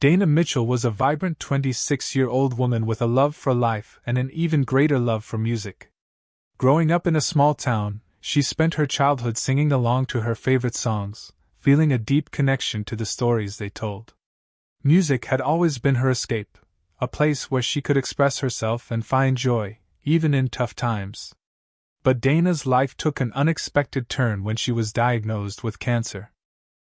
Dana Mitchell was a vibrant 26-year-old woman with a love for life and an even greater love for music. Growing up in a small town, she spent her childhood singing along to her favorite songs, feeling a deep connection to the stories they told. Music had always been her escape, a place where she could express herself and find joy, even in tough times. But Dana's life took an unexpected turn when she was diagnosed with cancer.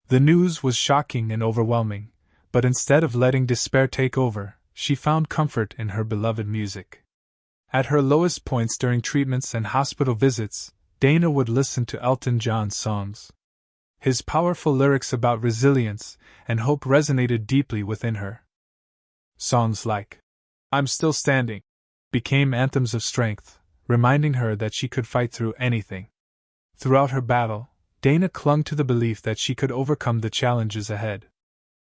The news was shocking and overwhelming, but instead of letting despair take over, she found comfort in her beloved music. At her lowest points during treatments and hospital visits, Dana would listen to Elton John's songs. His powerful lyrics about resilience and hope resonated deeply within her. Songs like "I'm Still Standing" became anthems of strength, reminding her that she could fight through anything. Throughout her battle, Dana clung to the belief that she could overcome the challenges ahead.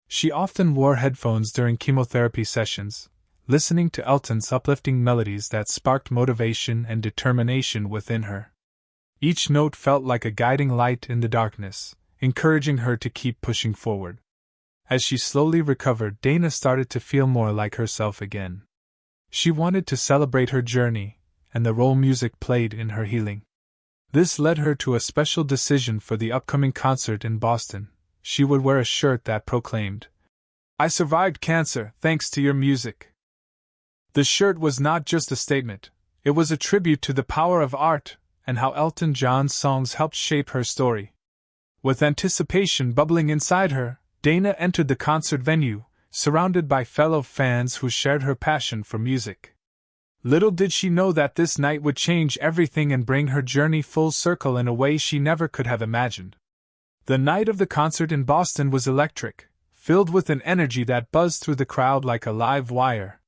She often wore headphones during chemotherapy sessions, listening to Elton's uplifting melodies that sparked motivation and determination within her. Each note felt like a guiding light in the darkness, encouraging her to keep pushing forward. As she slowly recovered, Dana started to feel more like herself again. She wanted to celebrate her journey and the role music played in her healing. This led her to a special decision for the upcoming concert in Boston. She would wear a shirt that proclaimed, "I survived cancer thanks to your music." The shirt was not just a statement, it was a tribute to the power of art and how Elton John's songs helped shape her story. With anticipation bubbling inside her, Dana entered the concert venue, surrounded by fellow fans who shared her passion for music. Little did she know that this night would change everything and bring her journey full circle in a way she never could have imagined. The night of the concert in Boston was electric, filled with an energy that buzzed through the crowd like a live wire.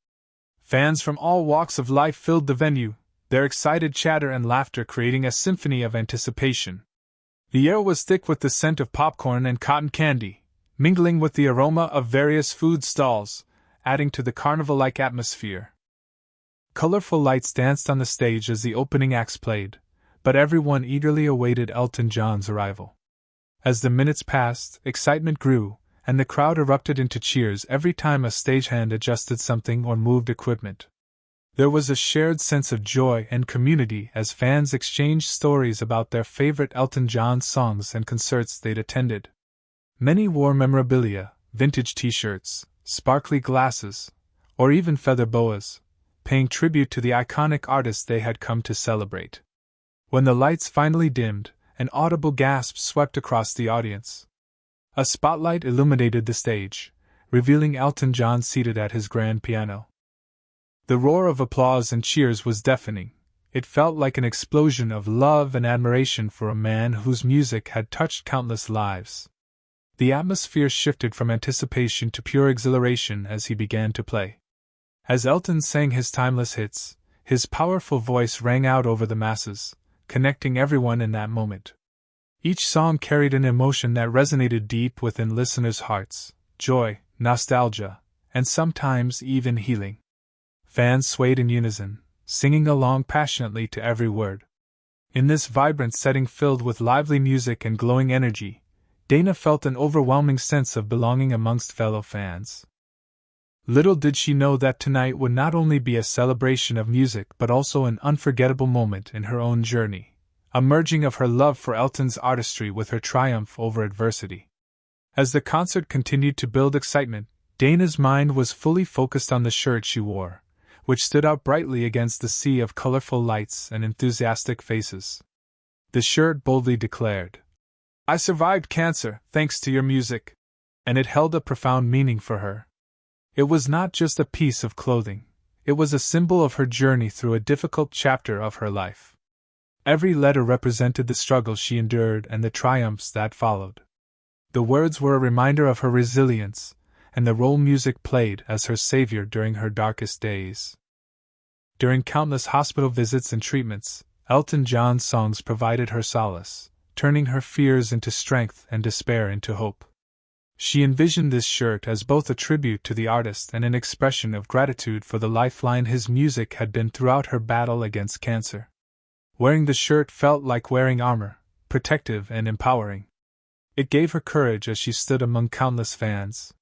Fans from all walks of life filled the venue, their excited chatter and laughter creating a symphony of anticipation. The air was thick with the scent of popcorn and cotton candy, mingling with the aroma of various food stalls, adding to the carnival-like atmosphere. Colorful lights danced on the stage as the opening acts played, but everyone eagerly awaited Elton John's arrival. As the minutes passed, excitement grew, and the crowd erupted into cheers every time a stagehand adjusted something or moved equipment. There was a shared sense of joy and community as fans exchanged stories about their favorite Elton John songs and concerts they'd attended. Many wore memorabilia, vintage t-shirts, sparkly glasses, or even feather boas, paying tribute to the iconic artist they had come to celebrate. When the lights finally dimmed, an audible gasp swept across the audience. A spotlight illuminated the stage, revealing Elton John seated at his grand piano. The roar of applause and cheers was deafening. It felt like an explosion of love and admiration for a man whose music had touched countless lives. The atmosphere shifted from anticipation to pure exhilaration as he began to play. As Elton sang his timeless hits, his powerful voice rang out over the masses, connecting everyone in that moment. Each song carried an emotion that resonated deep within listeners' hearts: joy, nostalgia, and sometimes even healing. Fans swayed in unison, singing along passionately to every word. In this vibrant setting filled with lively music and glowing energy, Dana felt an overwhelming sense of belonging amongst fellow fans. Little did she know that tonight would not only be a celebration of music but also an unforgettable moment in her own journey, a merging of her love for Elton's artistry with her triumph over adversity. As the concert continued to build excitement, Dana's mind was fully focused on the shirt she wore, which stood out brightly against the sea of colorful lights and enthusiastic faces. The shirt boldly declared, "I survived cancer thanks to your music," and it held a profound meaning for her. It was not just a piece of clothing, it was a symbol of her journey through a difficult chapter of her life. Every letter represented the struggles she endured and the triumphs that followed. The words were a reminder of her resilience, and the role music played as her savior during her darkest days. During countless hospital visits and treatments, Elton John's songs provided her solace, turning her fears into strength and despair into hope. She envisioned this shirt as both a tribute to the artist and an expression of gratitude for the lifeline his music had been throughout her battle against cancer. Wearing the shirt felt like wearing armor, protective and empowering. It gave her courage as she stood among countless fans.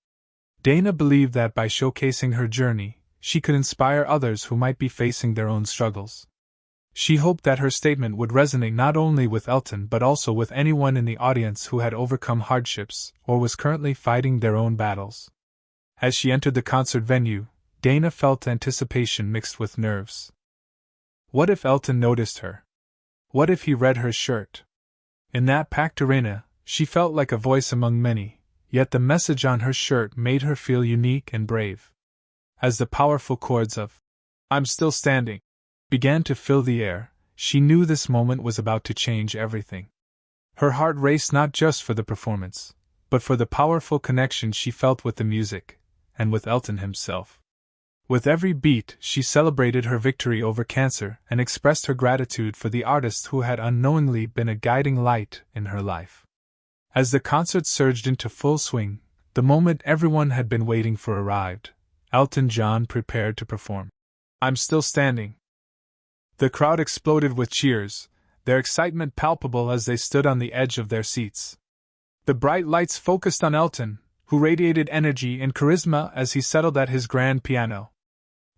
Dana believed that by showcasing her journey, she could inspire others who might be facing their own struggles. She hoped that her statement would resonate not only with Elton but also with anyone in the audience who had overcome hardships or was currently fighting their own battles. As she entered the concert venue, Dana felt anticipation mixed with nerves. What if Elton noticed her? What if he read her shirt? In that packed arena, she felt like a voice among many, yet the message on her shirt made her feel unique and brave. As the powerful chords of "I'm Still Standing" began to fill the air, she knew this moment was about to change everything. Her heart raced not just for the performance, but for the powerful connection she felt with the music, and with Elton himself. With every beat, she celebrated her victory over cancer and expressed her gratitude for the artist who had unknowingly been a guiding light in her life. As the concert surged into full swing, the moment everyone had been waiting for arrived. Elton John prepared to perform "I'm Still Standing." The crowd exploded with cheers, their excitement palpable as they stood on the edge of their seats. The bright lights focused on Elton, who radiated energy and charisma as he settled at his grand piano.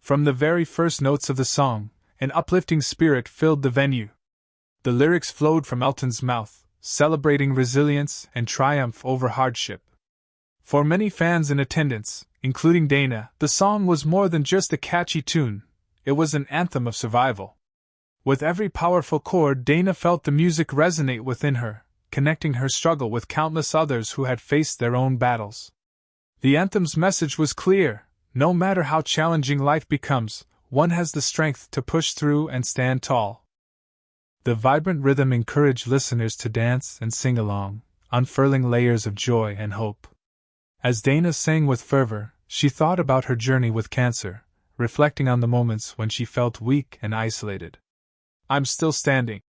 From the very first notes of the song, an uplifting spirit filled the venue. The lyrics flowed from Elton's mouth, celebrating resilience and triumph over hardship. For many fans in attendance, including Dana, the song was more than just a catchy tune, it was an anthem of survival. With every powerful chord, Dana felt the music resonate within her, connecting her struggle with countless others who had faced their own battles. The anthem's message was clear: no matter how challenging life becomes, one has the strength to push through and stand tall. The vibrant rhythm encouraged listeners to dance and sing along, unfurling layers of joy and hope. As Dana sang with fervor, she thought about her journey with cancer, reflecting on the moments when she felt weak and isolated. "I'm Still Standing"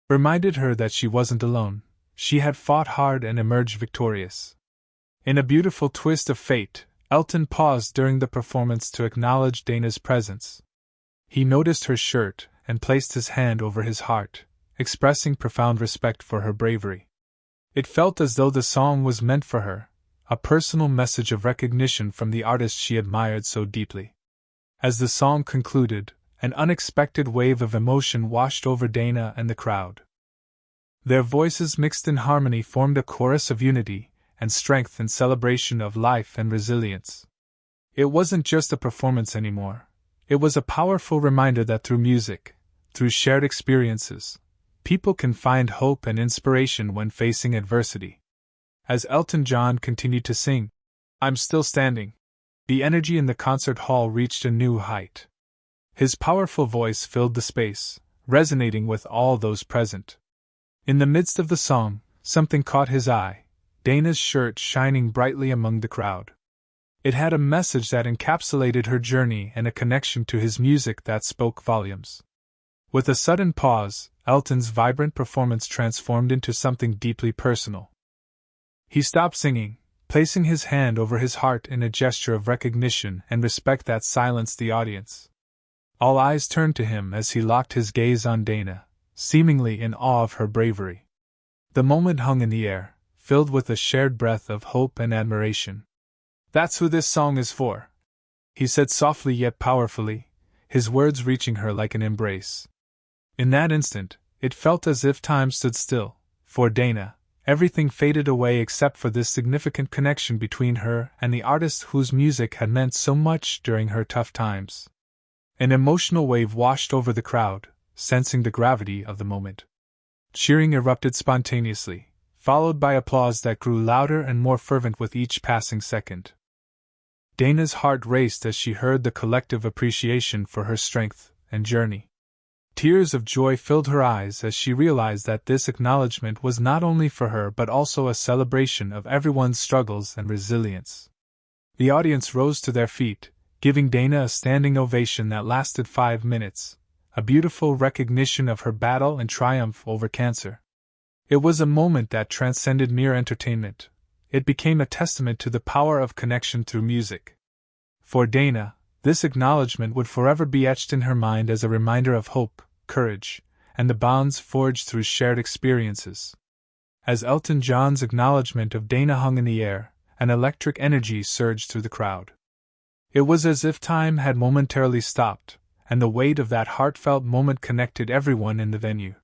reminded her that she wasn't alone. She had fought hard and emerged victorious. In a beautiful twist of fate, Elton paused during the performance to acknowledge Dana's presence. He noticed her shirt and placed his hand over his heart, expressing profound respect for her bravery. It felt as though the song was meant for her, a personal message of recognition from the artist she admired so deeply. As the song concluded, an unexpected wave of emotion washed over Dana and the crowd. Their voices mixed in harmony formed a chorus of unity and strength in celebration of life and resilience. It wasn't just a performance anymore. It was a powerful reminder that through music, through shared experiences, people can find hope and inspiration when facing adversity. As Elton John continued to sing "I'm Still Standing," the energy in the concert hall reached a new height. His powerful voice filled the space, resonating with all those present. In the midst of the song, something caught his eye: Dana's shirt shining brightly among the crowd. It had a message that encapsulated her journey and a connection to his music that spoke volumes. With a sudden pause, Elton's vibrant performance transformed into something deeply personal. He stopped singing, placing his hand over his heart in a gesture of recognition and respect that silenced the audience. All eyes turned to him as he locked his gaze on Dana, seemingly in awe of her bravery. The moment hung in the air, filled with a shared breath of hope and admiration. "That's who this song is for," he said softly yet powerfully, his words reaching her like an embrace. In that instant, it felt as if time stood still. For Dana, everything faded away except for this significant connection between her and the artist whose music had meant so much during her tough times. An emotional wave washed over the crowd, sensing the gravity of the moment. Cheering erupted spontaneously, followed by applause that grew louder and more fervent with each passing second. Dana's heart raced as she heard the collective appreciation for her strength and journey. Tears of joy filled her eyes as she realized that this acknowledgement was not only for her but also a celebration of everyone's struggles and resilience. The audience rose to their feet, giving Dana a standing ovation that lasted 5 minutes, a beautiful recognition of her battle and triumph over cancer. It was a moment that transcended mere entertainment. It became a testament to the power of connection through music. For Dana, this acknowledgement would forever be etched in her mind as a reminder of hope, courage, and the bonds forged through shared experiences. As Elton John's acknowledgement of Dana hung in the air, an electric energy surged through the crowd. It was as if time had momentarily stopped, and the weight of that heartfelt moment connected everyone in the venue.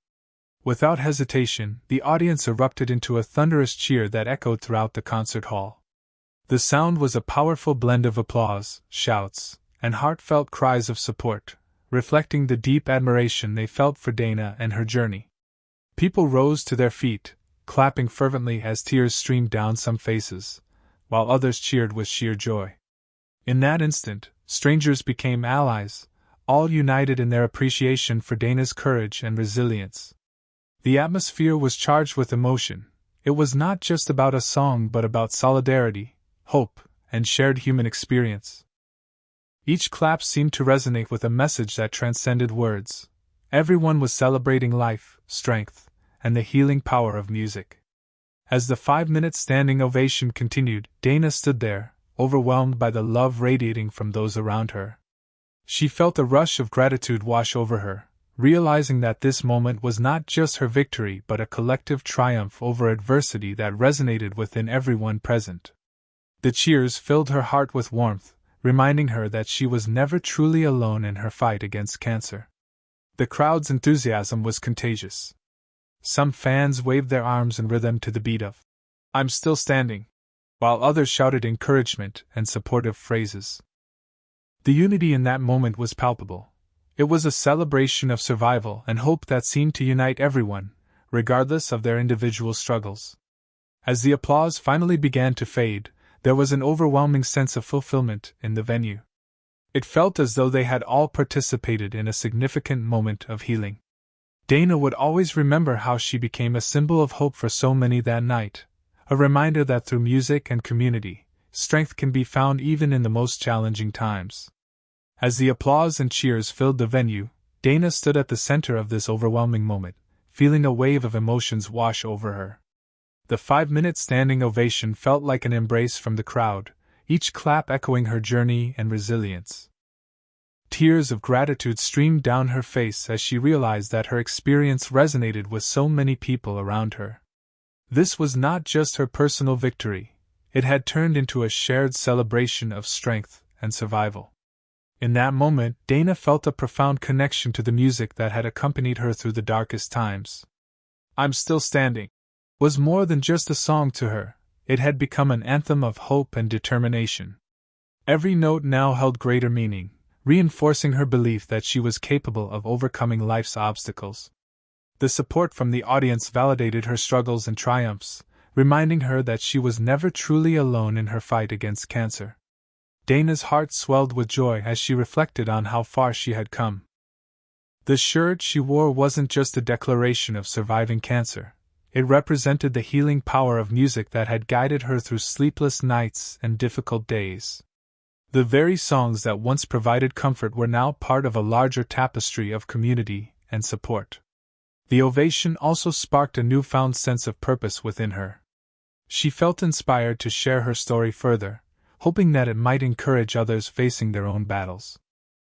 Without hesitation, the audience erupted into a thunderous cheer that echoed throughout the concert hall. The sound was a powerful blend of applause, shouts, and heartfelt cries of support, reflecting the deep admiration they felt for Dana and her journey. People rose to their feet, clapping fervently as tears streamed down some faces, while others cheered with sheer joy. In that instant, strangers became allies, all united in their appreciation for Dana's courage and resilience. The atmosphere was charged with emotion. It was not just about a song but about solidarity, hope, and shared human experience. Each clap seemed to resonate with a message that transcended words. Everyone was celebrating life, strength, and the healing power of music. As the 5-minute standing ovation continued, Dana stood there, overwhelmed by the love radiating from those around her. She felt a rush of gratitude wash over her, realizing that this moment was not just her victory but a collective triumph over adversity that resonated within everyone present. The cheers filled her heart with warmth, reminding her that she was never truly alone in her fight against cancer. The crowd's enthusiasm was contagious. Some fans waved their arms in rhythm to the beat of "I'm Still Standing," while others shouted encouragement and supportive phrases. The unity in that moment was palpable. It was a celebration of survival and hope that seemed to unite everyone, regardless of their individual struggles. As the applause finally began to fade, there was an overwhelming sense of fulfillment in the venue. It felt as though they had all participated in a significant moment of healing. Dana would always remember how she became a symbol of hope for so many that night, a reminder that through music and community, strength can be found even in the most challenging times. As the applause and cheers filled the venue, Dana stood at the center of this overwhelming moment, feeling a wave of emotions wash over her. The 5-minute standing ovation felt like an embrace from the crowd, each clap echoing her journey and resilience. Tears of gratitude streamed down her face as she realized that her experience resonated with so many people around her. This was not just her personal victory, it had turned into a shared celebration of strength and survival. In that moment, Dana felt a profound connection to the music that had accompanied her through the darkest times. "I'm Still Standing" was more than just a song to her, it had become an anthem of hope and determination. Every note now held greater meaning, reinforcing her belief that she was capable of overcoming life's obstacles. The support from the audience validated her struggles and triumphs, reminding her that she was never truly alone in her fight against cancer. Dana's heart swelled with joy as she reflected on how far she had come. The shirt she wore wasn't just a declaration of surviving cancer. It represented the healing power of music that had guided her through sleepless nights and difficult days. The very songs that once provided comfort were now part of a larger tapestry of community and support. The ovation also sparked a newfound sense of purpose within her. She felt inspired to share her story further, hoping that it might encourage others facing their own battles.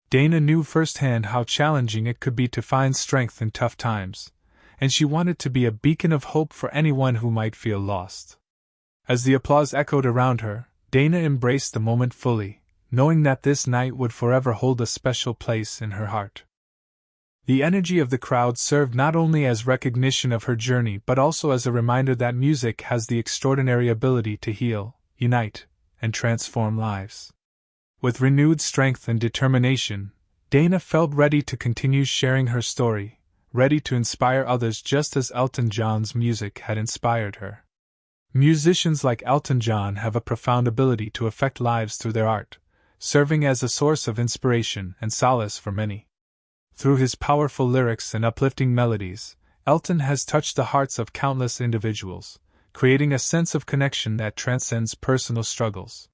Dana knew firsthand how challenging it could be to find strength in tough times, and she wanted to be a beacon of hope for anyone who might feel lost. As the applause echoed around her, Dana embraced the moment fully, knowing that this night would forever hold a special place in her heart. The energy of the crowd served not only as recognition of her journey but also as a reminder that music has the extraordinary ability to heal, unite, and transform lives. With renewed strength and determination, Dana felt ready to continue sharing her story, ready to inspire others just as Elton John's music had inspired her. Musicians like Elton John have a profound ability to affect lives through their art, serving as a source of inspiration and solace for many. Through his powerful lyrics and uplifting melodies, Elton has touched the hearts of countless individuals, creating a sense of connection that transcends personal struggles.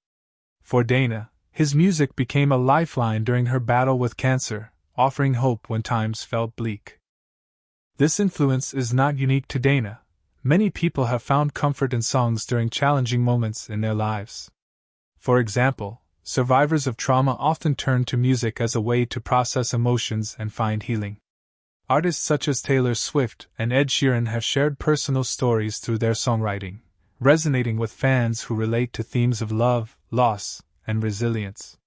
For Dana, his music became a lifeline during her battle with cancer, offering hope when times felt bleak. This influence is not unique to Dana. Many people have found comfort in songs during challenging moments in their lives. For example, survivors of trauma often turn to music as a way to process emotions and find healing. Artists such as Taylor Swift and Ed Sheeran have shared personal stories through their songwriting, resonating with fans who relate to themes of love, loss, and resilience.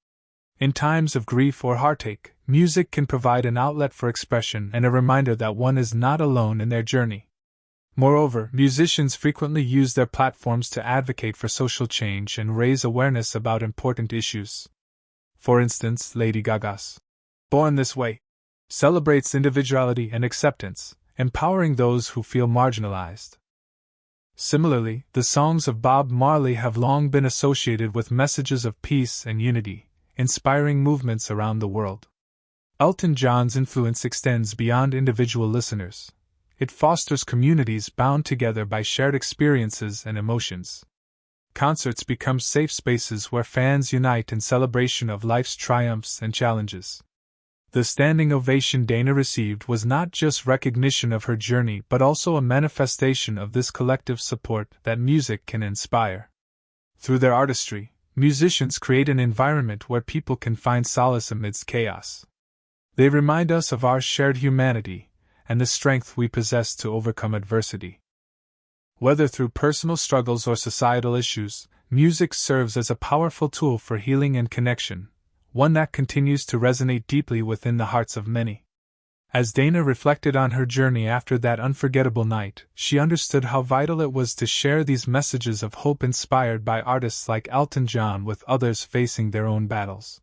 In times of grief or heartache, music can provide an outlet for expression and a reminder that one is not alone in their journey. Moreover, musicians frequently use their platforms to advocate for social change and raise awareness about important issues. For instance, Lady Gaga's Born This Way celebrates individuality and acceptance, empowering those who feel marginalized. Similarly, the songs of Bob Marley have long been associated with messages of peace and unity, inspiring movements around the world. Elton John's influence extends beyond individual listeners. It fosters communities bound together by shared experiences and emotions. Concerts become safe spaces where fans unite in celebration of life's triumphs and challenges. The standing ovation Dana received was not just recognition of her journey but also a manifestation of this collective support that music can inspire. Through their artistry, musicians create an environment where people can find solace amidst chaos. They remind us of our shared humanity and the strength we possess to overcome adversity. Whether through personal struggles or societal issues, music serves as a powerful tool for healing and connection, one that continues to resonate deeply within the hearts of many. As Dana reflected on her journey after that unforgettable night, she understood how vital it was to share these messages of hope inspired by artists like Elton John with others facing their own battles.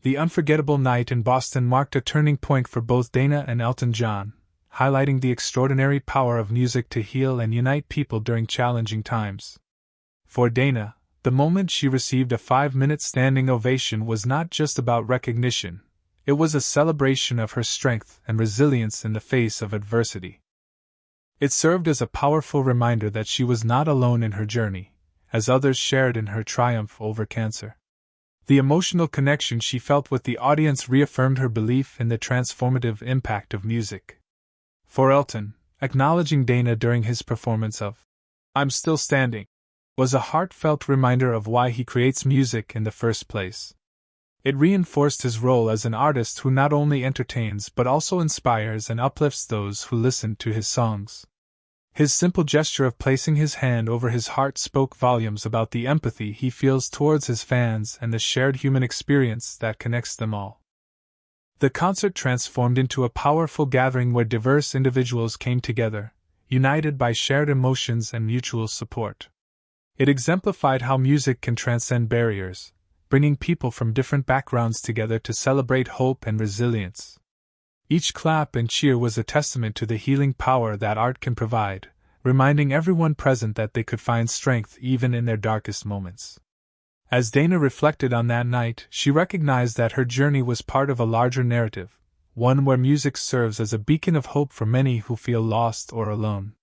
The unforgettable night in Boston marked a turning point for both Dana and Elton John, highlighting the extraordinary power of music to heal and unite people during challenging times. For Dana, the moment she received a 5-minute standing ovation was not just about recognition, it was a celebration of her strength and resilience in the face of adversity. It served as a powerful reminder that she was not alone in her journey, as others shared in her triumph over cancer. The emotional connection she felt with the audience reaffirmed her belief in the transformative impact of music. For Elton, acknowledging Dana during his performance of I'm Still Standing was a heartfelt reminder of why he creates music in the first place. It reinforced his role as an artist who not only entertains but also inspires and uplifts those who listen to his songs. His simple gesture of placing his hand over his heart spoke volumes about the empathy he feels towards his fans and the shared human experience that connects them all. The concert transformed into a powerful gathering where diverse individuals came together, united by shared emotions and mutual support. It exemplified how music can transcend barriers, bringing people from different backgrounds together to celebrate hope and resilience. Each clap and cheer was a testament to the healing power that art can provide, reminding everyone present that they could find strength even in their darkest moments. As Dana reflected on that night, she recognized that her journey was part of a larger narrative, one where music serves as a beacon of hope for many who feel lost or alone.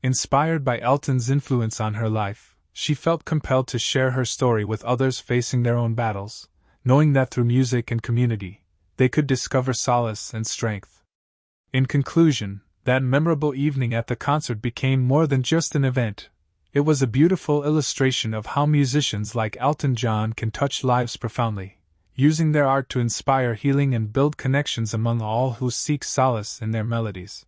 Inspired by Elton's influence on her life, she felt compelled to share her story with others facing their own battles, knowing that through music and community, they could discover solace and strength. In conclusion, that memorable evening at the concert became more than just an event. It was a beautiful illustration of how musicians like Elton John can touch lives profoundly, using their art to inspire healing and build connections among all who seek solace in their melodies.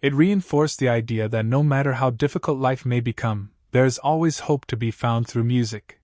It reinforced the idea that no matter how difficult life may become, there is always hope to be found through music.